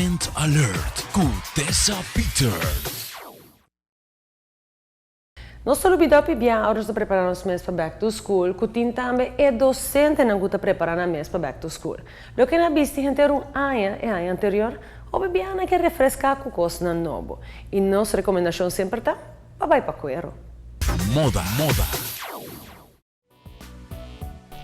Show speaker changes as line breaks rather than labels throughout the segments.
Trend Alert con Tessa Peters.
Nós estamos bem bem horas de preparar nos mês para back to school, que tem também é docente na guta preparar na mês para back to school. Lo que na vista inteiro ano e ano anterior, o bebê ana que refrescar com coisa na novo. E nossa recomendação sempre tá, vai para coero.
Moda.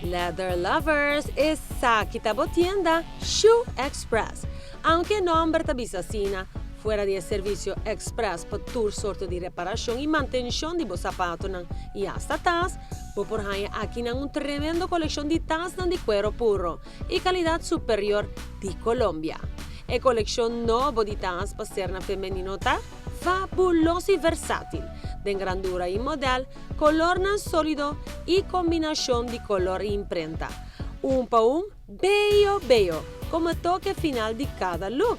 Leather lovers, esa tienda Shoe Express. Aunque nombre tabisacina, fuera de servicio express para tour sorte de reparación y mantención de vos zapatos y hasta tas, por aquí en un tremendo colección de tas de cuero puro y calidad superior de Colombia. E colección nuevo de tas para ser femenino ta fabuloso y versátil, de grandura y model, color sólido y combinación de color e imprenta. Un pa un, bello, como toque final de cada look.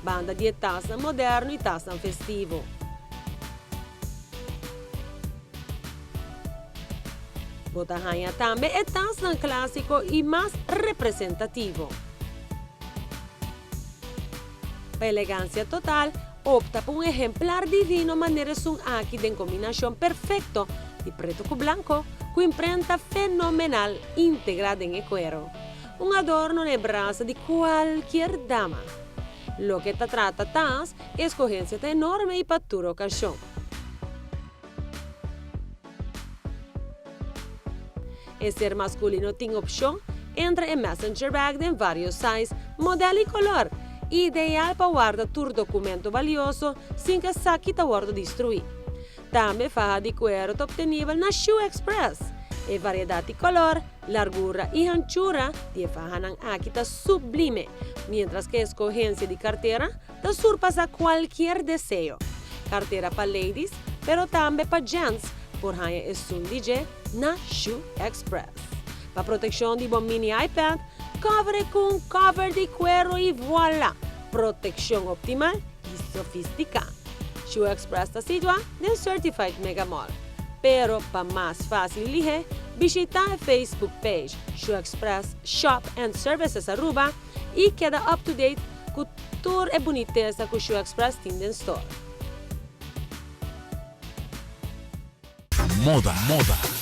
Banda de taça moderno e taça festivo. Botahanha também é taça clássico e mais representativo. Para elegância total, opta por exemplar divino maneira aqui de combinação perfeito de preto com branco, com imprenta fenomenal integrada em cuero. Adorno no braço de qualquer dama. Lo que trata tas escogencia enorme y para tu ocasión. El ser masculino tiene opción entre el messenger bag de varios sizes, modelo y color, ideal para guardar tu documento valioso sin que saque te guardo destruir. También faja de cuero obtenible na Shoe Express. E variedad de color, largura y anchura de faja aquí está sublime, mientras que escogencia de cartera te surpasa cualquier deseo. Cartera para ladies, pero también para gents, por ahí es un DJ na Shoe Express. Para protección de bom mini iPad, cobre con cover de cuero y voilà, protección optimal y sofisticada. Shoe Express está situada en Certified Mega Mall. Pero para más fácil elige, visita el Facebook page Shoe Express Shop and Services Aruba y queda up to date con tour e boniteza que Shoe Express tiene en store.
Moda.